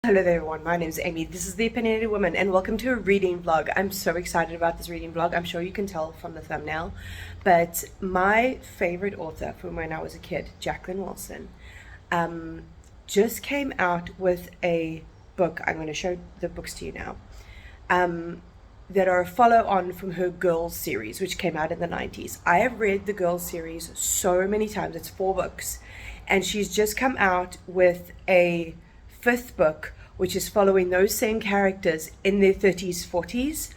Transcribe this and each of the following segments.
Hello there everyone, my name is Amy, this is The Opinionated Woman, and welcome to a reading vlog. I'm so excited about this reading vlog. I'm sure you can tell from the thumbnail, but my favorite author from when I was a kid, Jacqueline Wilson, just came out with a book. I'm going to show the books to you now, that are a follow-on from her Girls series, which came out in the 90s. I have read the Girls series so many times. It's 4 books, and she's just come out with a 5th book, which is following those same characters in their 30s, 40s.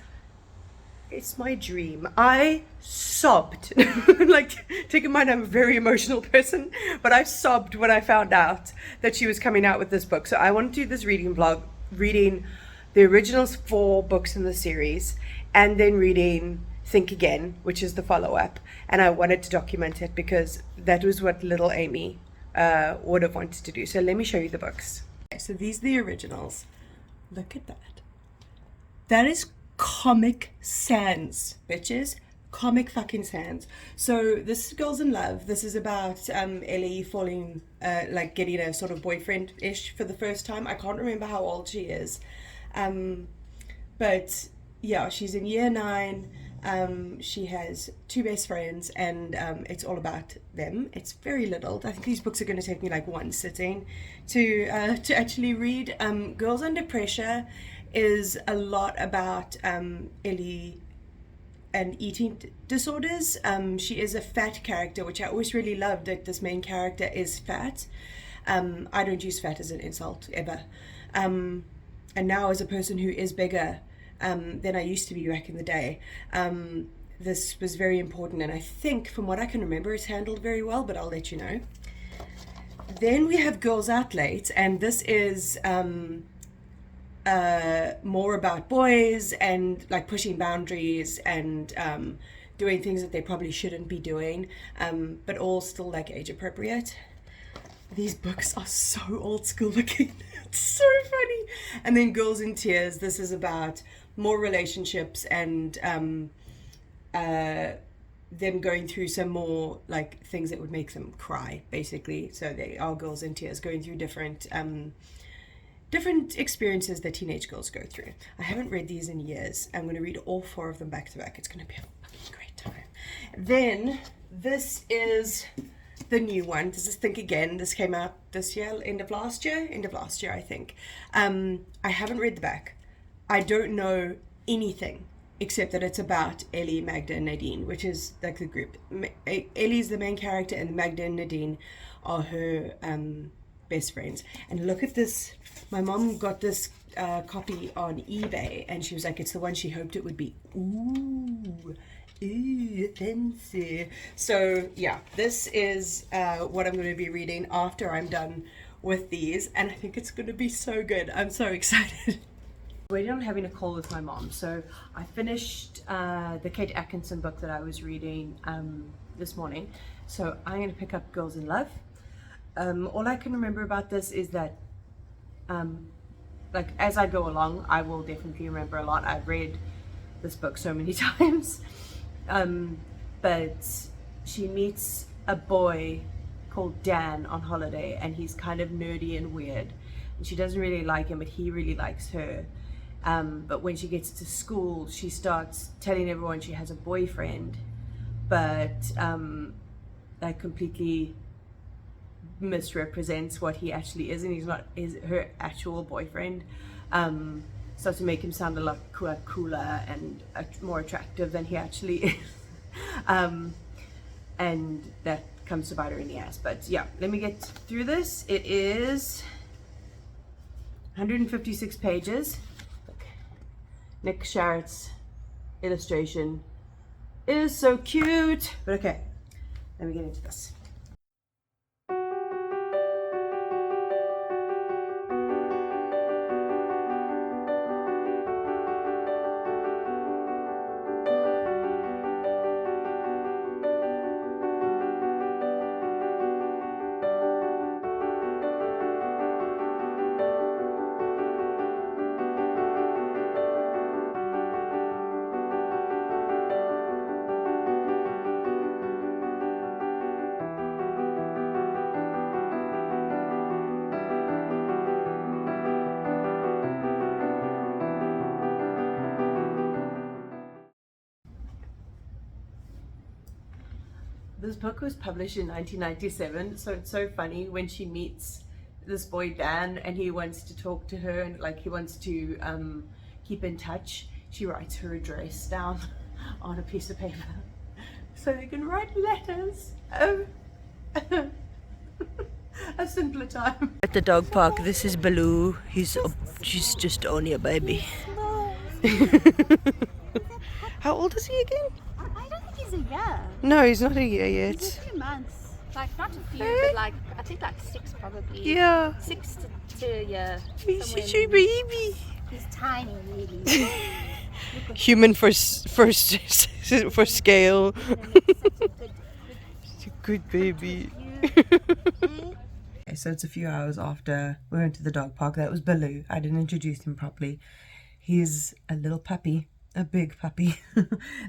It's my dream. I sobbed. Like, take in mind I'm a very emotional person, but I sobbed when I found out that she was coming out with this book. So I want to do this reading vlog, reading the original 4 books in the series, and then reading Think Again, which is the follow-up. And I wanted to document it because that was what little Amy would have wanted to do. So let me show you the books. So these are the originals. Look at that. That is Comic Sans, bitches. Comic fucking Sans. So this is Girls in Love. This is about Ellie falling, like getting a sort of boyfriend-ish for the first time. I can't remember how old she is. But yeah, she's in year 9. She has 2 best friends, and it's all about them. It's very little. I think these books are going to take me like 1 sitting to actually read. Girls Under Pressure is a lot about Ellie and eating disorders. She is a fat character, which I always really loved, that this main character is fat. I don't use fat as an insult ever. And now, as a person who is bigger than I used to be back in the day, this was very important, and I think from what I can remember it's handled very well, but I'll let you know. Then we have Girls Out Late, and this is more about boys and like pushing boundaries and doing things that they probably shouldn't be doing, but all still like age appropriate. These books are so old school looking. It's so funny. And then Girls in Tears. This is about more relationships and them going through some more like things that would make them cry, basically. So they are Girls in Tears, going through different experiences that teenage girls go through. I haven't read these in years. I'm going to read all 4 of them back to back. It's going to be a fucking great time. Then this is the new one. This is Think Again. This came out this year, end of last year, I think. I haven't read the back. I don't know anything except that it's about Ellie, Magda, and Nadine, which is like the group. Ellie's the main character, and Magda and Nadine are her best friends. And look at this. My mom got this copy on eBay, and she was like, it's the one she hoped it would be. Ooh, fancy. So yeah, this is what I'm going to be reading after I'm done with these, and I think it's going to be so good. I'm so excited. Waiting on having a call with my mom. So I finished the Kate Atkinson book that I was reading this morning. So I'm going to pick up Girls in Love. All I can remember about this is that like as I go along, I will definitely remember a lot. I've read this book so many times. But she meets a boy called Dan on holiday, and he's kind of nerdy and weird, and she doesn't really like him, but he really likes her. But when she gets to school, she starts telling everyone she has a boyfriend, but that completely misrepresents what he actually is, and he's not her actual boyfriend. Starts to make him sound a lot cooler and more attractive than he actually is. And that comes to bite her in the ass. But yeah, let me get through this. It is 156 pages. Look. Nick Sharrett's illustration is so cute. But okay, let me get into this. This book was published in 1997, so it's so funny when she meets this boy Dan and he wants to talk to her and like he wants to keep in touch. She writes her address down on a piece of paper so they can write letters. Oh, a simpler time. At the dog park, this is Baloo. She's just only a baby. How old is he again? I don't think he's a year. No, he's not a year yet. He's a few months. Like, not a few, but like, I think like 6 probably. Yeah. 6 to a year. He's such a baby. He's tiny, really. Human for scale. He's a good baby. Okay, so it's a few hours after we went to the dog park. That was Baloo. I didn't introduce him properly. He's a little puppy. A big puppy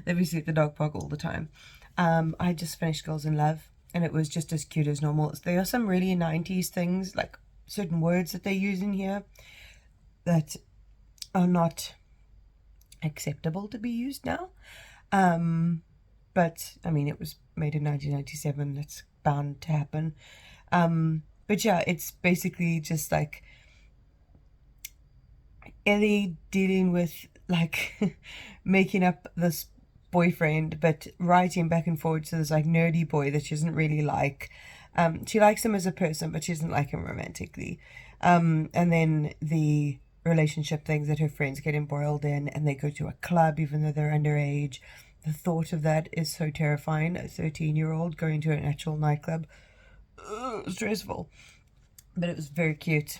that we see at the dog park all the time. I just finished Girls in Love and it was just as cute as normal. There are some really 90s things, like certain words that they use in here that are not acceptable to be used now. But I mean, it was made in 1997. That's bound to happen. But yeah, it's basically just like Ellie dealing with like making up this boyfriend but writing back and forward to this like nerdy boy that she doesn't really like. She likes him as a person but she doesn't like him romantically. And then the relationship things that her friends get embroiled in, and they go to a club even though they're underage. The thought of that is so terrifying. A 13-year-old going to an actual nightclub. Stressful. But it was very cute.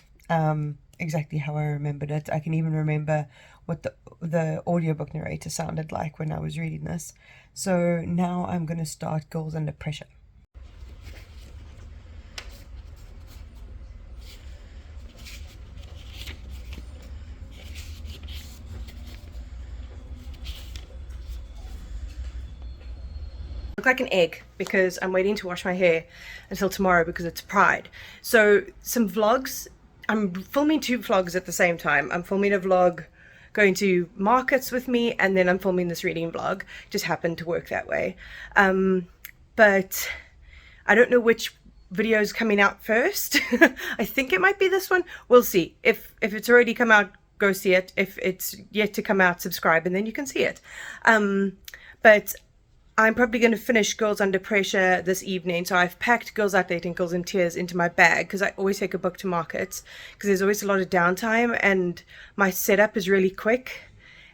Exactly how I remembered it. I can even remember what the audiobook narrator sounded like when I was reading this. So now I'm going to start Girls Under Pressure. Look like an egg because I'm waiting to wash my hair until tomorrow because it's Pride. So some vlogs. I'm filming 2 vlogs at the same time. I'm filming a vlog going to markets with me, and then I'm filming this reading vlog. Just happened to work that way. But I don't know which video is coming out first. I think it might be this one. We'll see. If it's already come out, go see it. If it's yet to come out, subscribe and then you can see it. But I'm probably going to finish Girls Under Pressure this evening. So I've packed Girls Out Dating, Girls in Tears into my bag because I always take a book to markets because there's always a lot of downtime and my setup is really quick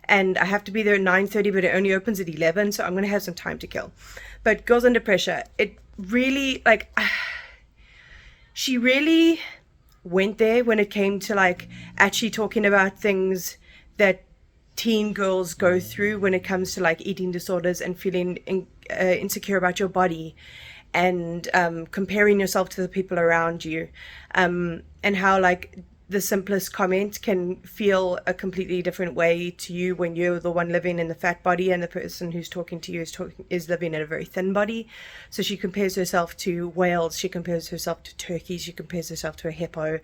and I have to be there at 9:30 but it only opens at 11, so I'm going to have some time to kill. But Girls Under Pressure, it really, like, she really went there when it came to like actually talking about things that teen girls go through when it comes to like eating disorders and feeling insecure about your body and comparing yourself to the people around you, and how like the simplest comment can feel a completely different way to you when you're the one living in the fat body and the person who's talking to you is living in a very thin body. So she compares herself to whales, she compares herself to turkeys, she compares herself to a hippo,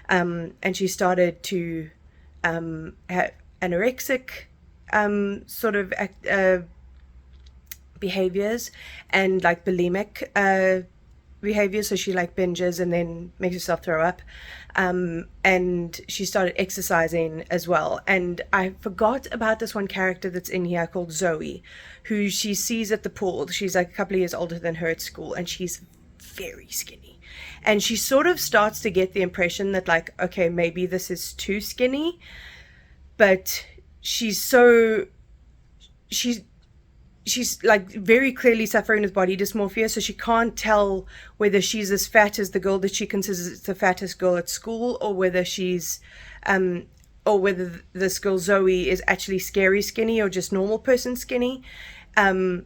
and she started to have anorexic sort of behaviors and like bulimic behaviors. So she like binges and then makes herself throw up, and she started exercising as well. And I forgot about this one character that's in here called Zoe, who she sees at the pool. She's like a couple of years older than her at school and she's very skinny, and she sort of starts to get the impression that like, okay, maybe this is too skinny. But she's like very clearly suffering with body dysmorphia, so she can't tell whether she's as fat as the girl that she considers the fattest girl at school, or whether she's or whether this girl Zoe is actually scary skinny or just normal person skinny. And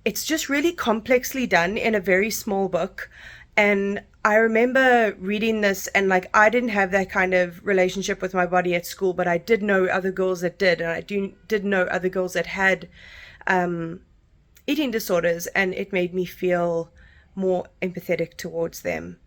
it's just really complexly done in a very small book. And I remember reading this and like I didn't have that kind of relationship with my body at school, but I did know other girls that did, and I did know other girls that had eating disorders, and it made me feel more empathetic towards them.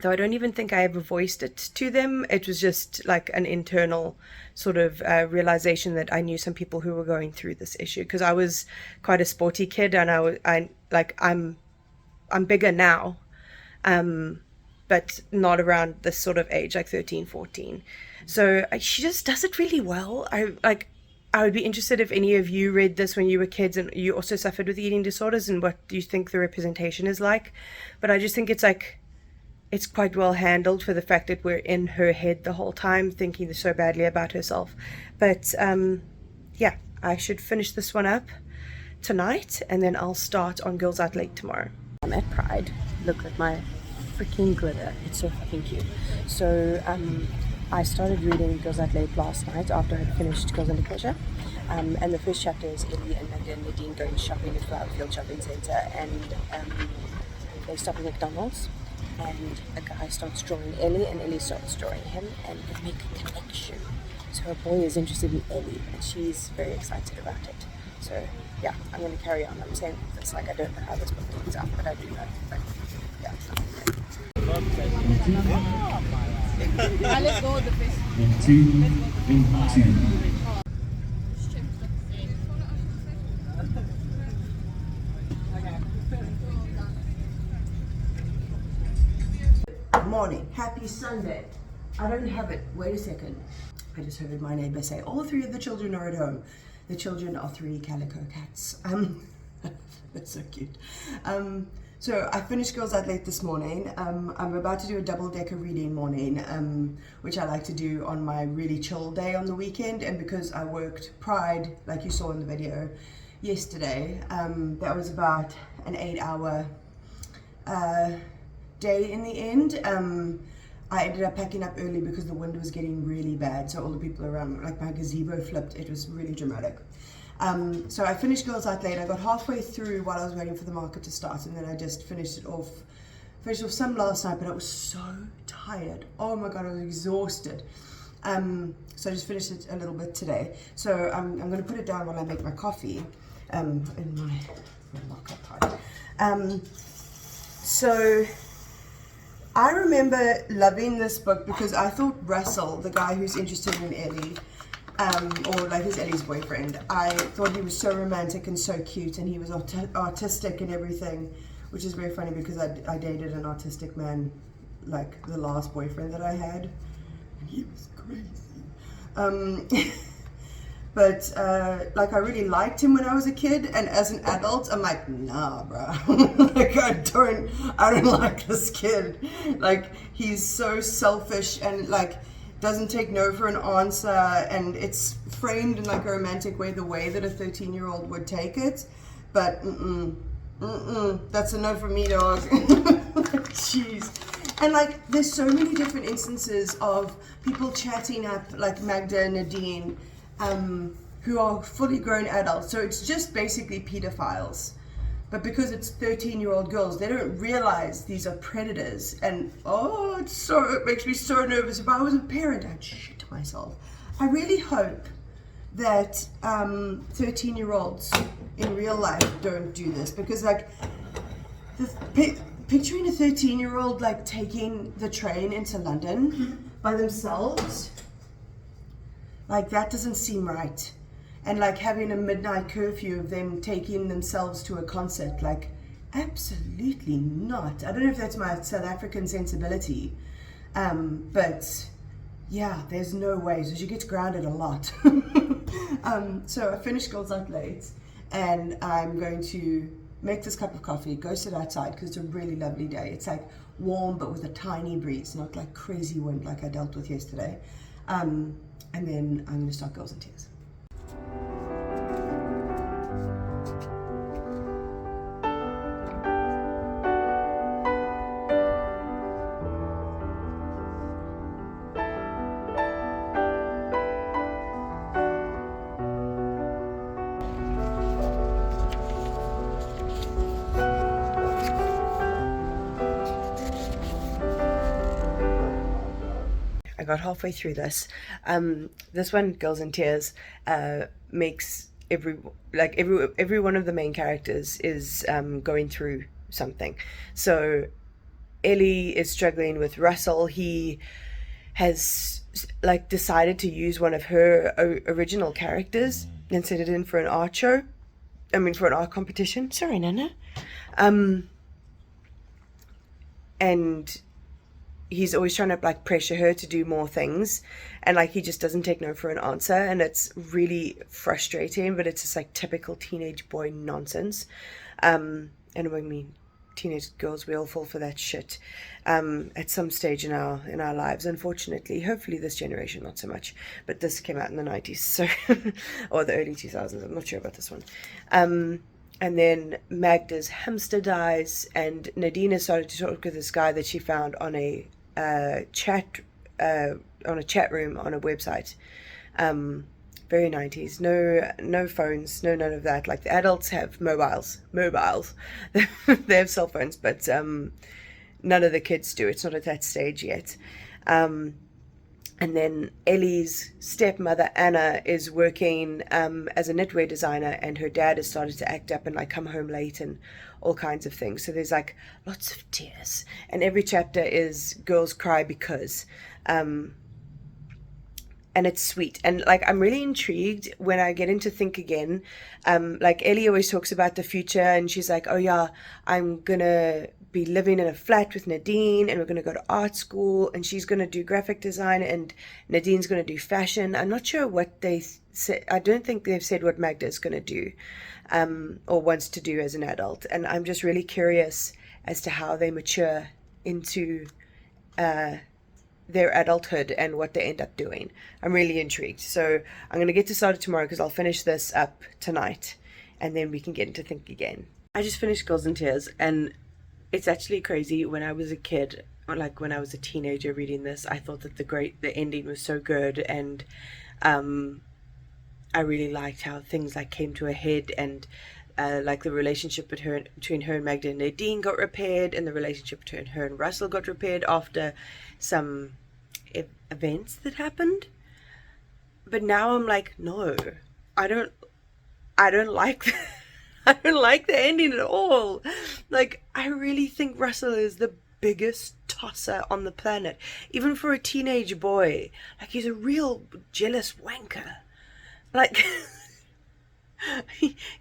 though I don't even think I ever voiced it to them. It was just like an internal sort of realization that I knew some people who were going through this issue, because I was quite a sporty kid, and I'm bigger now, but not around this sort of age, like 13, 14. So she just does it really well. I would be interested if any of you read this when you were kids and you also suffered with eating disorders, and what do you think the representation is like. But I just think it's quite well handled for the fact that we're in her head the whole time thinking so badly about herself. But yeah, I should finish this one up tonight, and then I'll start on Girls Out Late tomorrow. I'm at Pride. Look at my freaking glitter. It's so fucking cute. So I started reading Girls Out Late last night after I had finished Girls Under Pressure. And the first chapter is Ellie and Magda and Nadine going shopping at Flowerfield Shopping Centre, and they stop at McDonald's, and a guy starts drawing Ellie, and Ellie starts drawing him, and they make a connection. So her boy is interested in Ellie, and she's very excited about it. So yeah, I'm going to carry on. I'm saying this like I don't know how this book turns out, but I do know. But yeah. Let's go with the fish. Good morning. Happy Sunday. I don't have it. Wait a second. I just heard my neighbor say all three of the children are at home. The children are 3 calico cats. That's so cute. So I finished Girls Out Late this morning. I'm about to do a double-decker reading morning, which I like to do on my really chill day on the weekend. And because I worked Pride, like you saw in the video yesterday, that was about an 8-hour day in the end. I ended up packing up early because the wind was getting really bad, so all the people around, like my gazebo flipped. It was really dramatic. So I finished Girls Out Late. I got halfway through while I was waiting for the market to start, and then I just finished off some last night, but I was so tired. Oh my god, I was exhausted. So I just finished it a little bit today. So I'm going to put it down while I make my coffee in my market pot. So I remember loving this book because I thought Russell, the guy who's interested in Ellie, or like who's Ellie's boyfriend, I thought he was so romantic and so cute, and he was artistic and everything, which is very funny because I dated an artistic man, like the last boyfriend that I had, and he was crazy. But like I really liked him when I was a kid, and as an adult I'm like, nah bro. Like I don't like this kid. Like he's so selfish and like doesn't take no for an answer, and it's framed in like a romantic way, the way that a 13-year-old would take it, but that's a no for me, dog. Jeez. And like there's so many different instances of people chatting up like Magda and Nadine, who are fully grown adults. So it's just basically pedophiles. But because it's 13-year-old girls, they don't realize these are predators. And it makes me so nervous. If I was a parent, I'd shit myself. I really hope that 13-year-olds in real life don't do this, because like picturing a 13-year-old like taking the train into London by themselves, like that doesn't seem right. And like having a midnight curfew of them taking themselves to a concert, like absolutely not. I don't know if that's my South African sensibility, but yeah, there's no way. So she gets grounded a lot. So I finished Girls Out Late, and I'm going to make this cup of coffee, go sit outside because it's a really lovely day. It's like warm but with a tiny breeze, not like crazy wind like I dealt with yesterday. And then I'm going to start Girls in Tears. I got halfway through this. This one, Girls in Tears, makes every one of the main characters is going through something. So Ellie is struggling with Russell. He has like decided to use one of her original characters and set it in for an art show. I mean, for an art competition. Sorry, Nana. And he's always trying to like pressure her to do more things, and like he just doesn't take no for an answer, and it's really frustrating. But it's just like typical teenage boy nonsense. And I mean, teenage girls, we all fall for that shit at some stage in our lives, unfortunately. Hopefully this generation not so much, but this came out in the 90s, so or the early 2000s. I'm not sure about this one. And then Magda's hamster dies, and Nadine has started to talk with this guy that she found on a chat room on a website. Very 90s. No phones, none of that. Like the adults have mobiles. They have cell phones, but none of the kids do. It's not at that stage yet. And then Ellie's stepmother Anna is working as a knitwear designer, and her dad has started to act up and like come home late and all kinds of things. So there's like lots of tears, and every chapter is girls cry because. And it's sweet, and like I'm really intrigued when I get into Think Again. Like Ellie always talks about the future, and she's like, oh yeah, I'm gonna be living in a flat with Nadine, and we're gonna go to art school, and she's gonna do graphic design, and Nadine's gonna do fashion. I'm not sure what they said. I don't think they've said what Magda's gonna do or wants to do as an adult, and I'm just really curious as to how they mature into their adulthood and what they end up doing. I'm really intrigued. So I'm going to get to start it tomorrow because I'll finish this up tonight, and then we can get into Think Again. I just finished Girls in Tears, and it's actually crazy. When I was a kid, or like when I was a teenager reading this, I thought that the ending was so good, and I really liked how things like came to a head, and like the relationship between her and Magda and Nadine got repaired, and the relationship between her and Russell got repaired after some events that happened. But now I'm like, no, I don't like I don't like the ending at all. Like, I really think Russell is the biggest tosser on the planet, even for a teenage boy. Like, he's a real jealous wanker. Like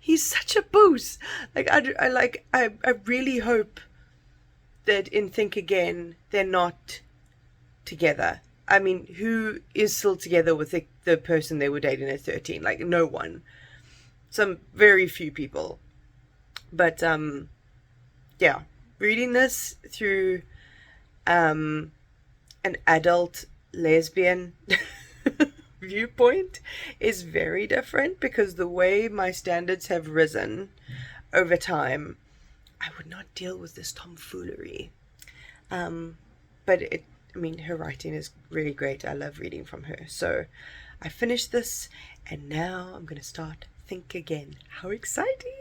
he's such a boos. Like I really hope that in Think Again they're not together. I mean, who is still together with the person they were dating at 13? Like, no one. Some very few people. But yeah, reading this through an adult lesbian viewpoint is very different, because the way my standards have risen over time, I would not deal with this tomfoolery. But I mean, her writing is really great. I love reading from her. So I finished this, and now I'm going to start Think Again. How exciting!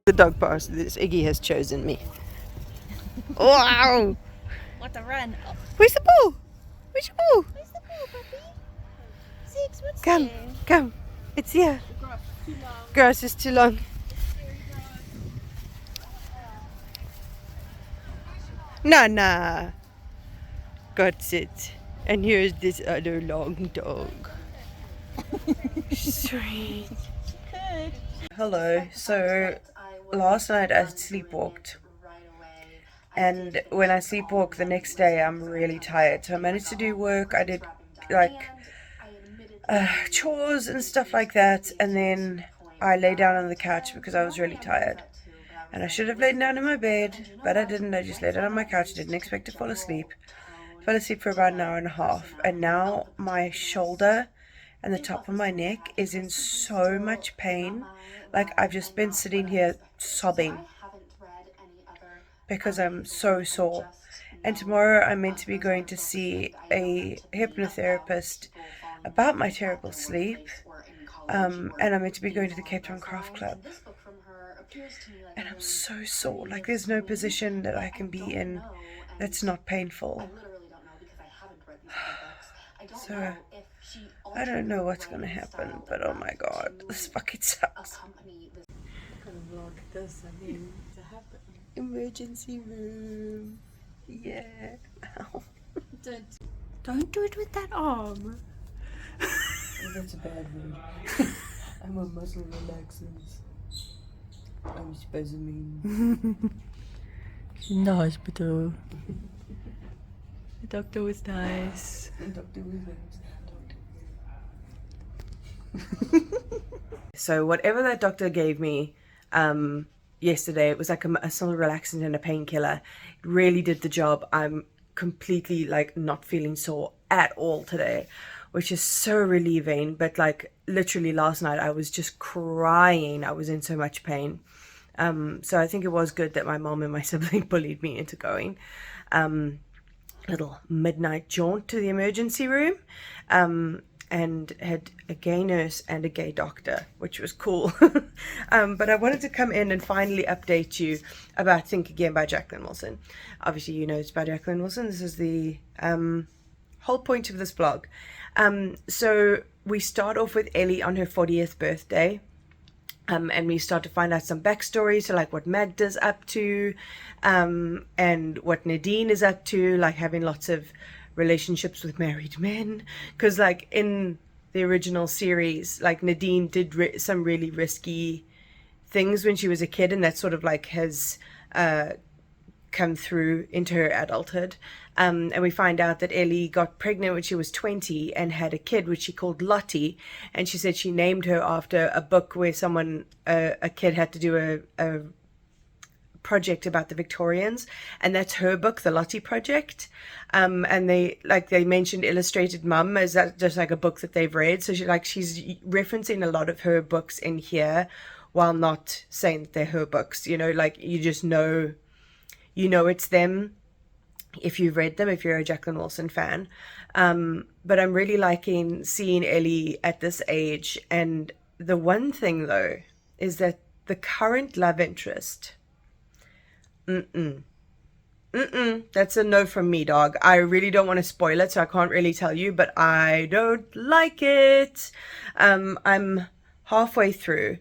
The dog pass. This Iggy has chosen me. Wow! What a run. Oh, Where's the ball? Where's your ball? where's the ball, puppy? Six, what's Come, there? come. It's here. The grass is too long. Grass is too long. Nana. Got it. And here's this other long dog. Sweet. Good. Hello. So last night I sleepwalked. And when I sleepwalk the next day, I'm really tired. So I managed to do work. I did like chores and stuff like that. And then I lay down on the couch because I was really tired. And I should have laid down in my bed, but I didn't. I just laid down on my couch. Didn't expect to fall asleep. Fell asleep for about an hour and a half. And now my shoulder and the top of my neck is in so much pain. Like I've just been sitting here sobbing because I'm so sore. And tomorrow I'm meant to be going to see a hypnotherapist about my terrible sleep. And I'm meant to be going to the Cape Town Craft Club. And I'm so sore. Like there's no position that I can be in that's not painful. So I don't know what's gonna happen, but oh my god, this fucking sucks. Emergency room. Yeah. Ow. Don't do it with that arm. Oh, that's a bad word. I'm a muscle relaxers. I'm spasming. In the hospital. The doctor was nice. The doctor was nice. So whatever that doctor gave me yesterday, it was like a muscle relaxant and a painkiller. It really did the job. I'm completely like not feeling sore at all today, which is so relieving. But like literally last night I was just crying. I was in so much pain. So I think it was good that my mom and my sibling bullied me into going. Little midnight jaunt to the emergency room. And had a gay nurse and a gay doctor, which was cool. But I wanted to come in and finally update you about Think Again by Jacqueline Wilson. Obviously, you know it's by Jacqueline Wilson. This is the whole point of this blog. So we start off with Ellie on her 40th birthday. And we start to find out some backstory, so like what Magda's up to, and what Nadine is up to, like having lots of relationships with married men, because like in the original series, like Nadine did some really risky things when she was a kid, and that sort of like has come through into her adulthood. And we find out that Ellie got pregnant when she was 20 and had a kid which she called Lottie, and she said she named her after a book where a kid had to do a project about the Victorians, and that's her book, the Lottie Project. And they mentioned Illustrated Mum as that just like a book that they've read, so she's referencing a lot of her books in here while not saying that they're her books, you know, like you just know it's them if you've read them, if you're a Jacqueline Wilson fan. But I'm really liking seeing Ellie at this age. And the one thing though is that the current love interest, that's a no from me, dog. I really don't want to spoil it, so I can't really tell you, but I don't like it. I'm halfway through.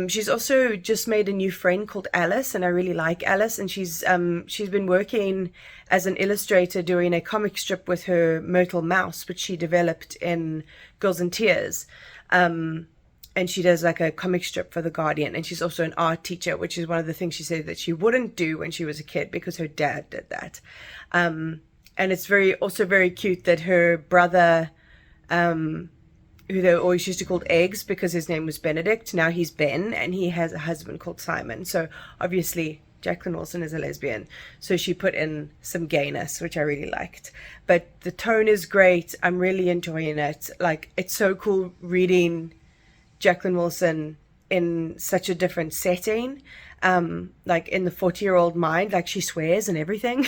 She's also just made a new friend called Alice, and I really like Alice, and she's been working as an illustrator doing a comic strip with her Myrtle Mouse, which she developed in Girls in Tears. And she does like a comic strip for The Guardian, and she's also an art teacher, which is one of the things she said that she wouldn't do when she was a kid because her dad did that. And it's very cute that her brother, who they always used to call Eggs because his name was Benedict, now he's Ben, and he has a husband called Simon. So obviously Jacqueline Wilson is a lesbian, so she put in some gayness, which I really liked. But the tone is great. I'm really enjoying it. Like, it's so cool reading Jacqueline Wilson in such a different setting, like in the 40-year-old mind, like she swears and everything,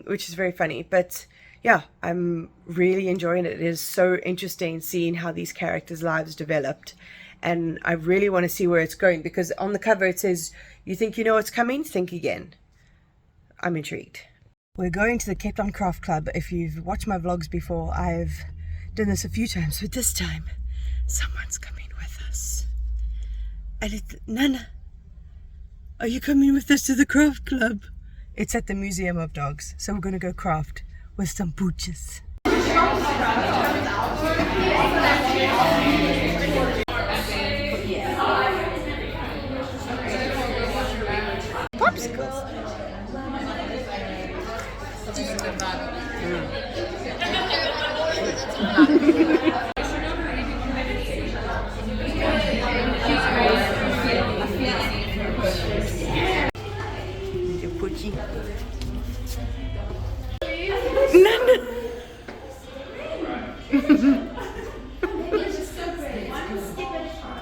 which is very funny. But yeah, I'm really enjoying it. It is so interesting seeing how these characters' lives developed and I really want to see where it's going, because on the cover it says, you think you know what's coming? Think again. I'm intrigued. We're going to the Cape Town Craft Club. If you've watched my vlogs before, I've done this a few times, but this time someone's coming with us. And it's Nana. Are you coming with us to the craft club? It's at the Museum of Dogs, so we're going to go craft with some pooches. Popsicles. Poochie. Nana.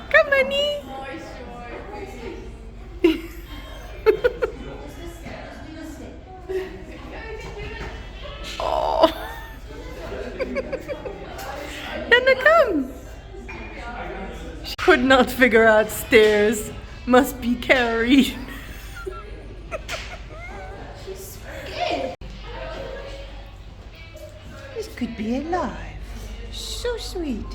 Come, honey. Oh. Nana, come. She could not figure out stairs. Must be carried. This could be alive. So sweet.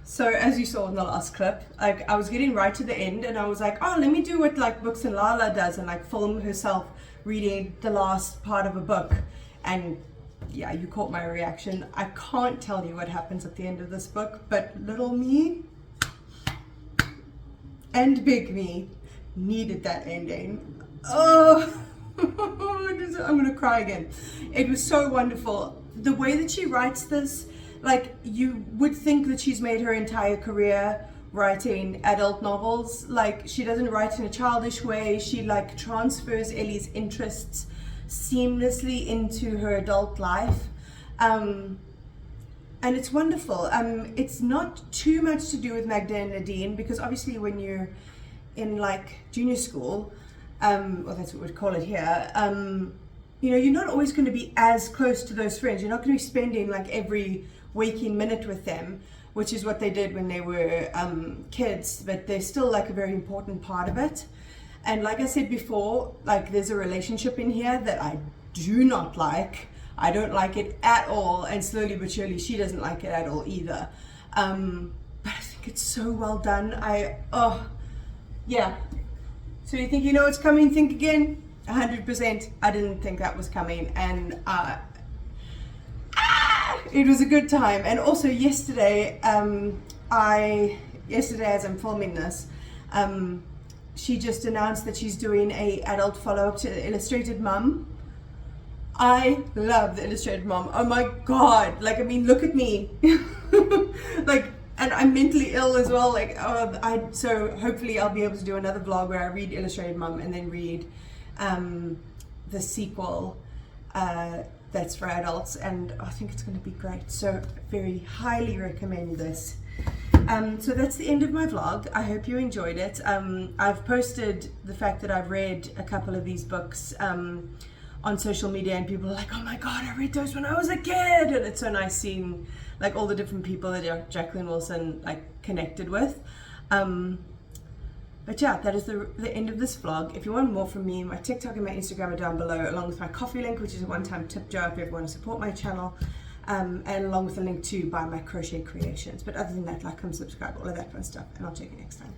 So as you saw in the last clip, I was getting right to the end and I was like, oh, let me do what like Books and Lala does and like film herself reading the last part of a book. And yeah, you caught my reaction. I can't tell you what happens at the end of this book, but little me and big me needed that ending. Oh, I'm gonna cry again. It was so wonderful. The way that she writes this, like, you would think that she's made her entire career writing adult novels. Like, she doesn't write in a childish way. She like transfers Ellie's interests seamlessly into her adult life, and it's wonderful. It's not too much to do with Magda and Nadine, because obviously when you're in like junior school, or that's what we'd call it here, you know, you're not always going to be as close to those friends. You're not going to be spending like every waking minute with them, which is what they did when they were kids, but they're still like a very important part of it. And like I said before, like there's a relationship in here that I do not like. I don't like it at all, and slowly but surely she doesn't like it at all either. But I think it's so well done. Yeah. So you think you know what's coming, think again? 100%. I didn't think that was coming, and it was a good time. And also yesterday, yesterday as I'm filming this, she just announced that she's doing a adult follow-up to the Illustrated Mum. I love the Illustrated Mum. Oh my god, like, I mean, look at me. Like, and I'm mentally ill as well. Like, so hopefully I'll be able to do another vlog where I read Illustrated Mum and then read the sequel that's for adults, and I think it's going to be great. So very highly recommend this. So that's the end of my vlog. I hope you enjoyed it. I've posted the fact that I've read a couple of these books on social media, and people are like, oh my god, I read those when I was a kid, and it's so nice seeing like all the different people that Jacqueline Wilson like connected with. But yeah, that is the end of this vlog. If you want more from me, my TikTok and my Instagram are down below, along with my Kofi link, which is a one-time tip jar if you ever want to support my channel, and along with a link to buy my crochet creations. But other than that, like, come subscribe, all of that fun stuff, and I'll check you next time.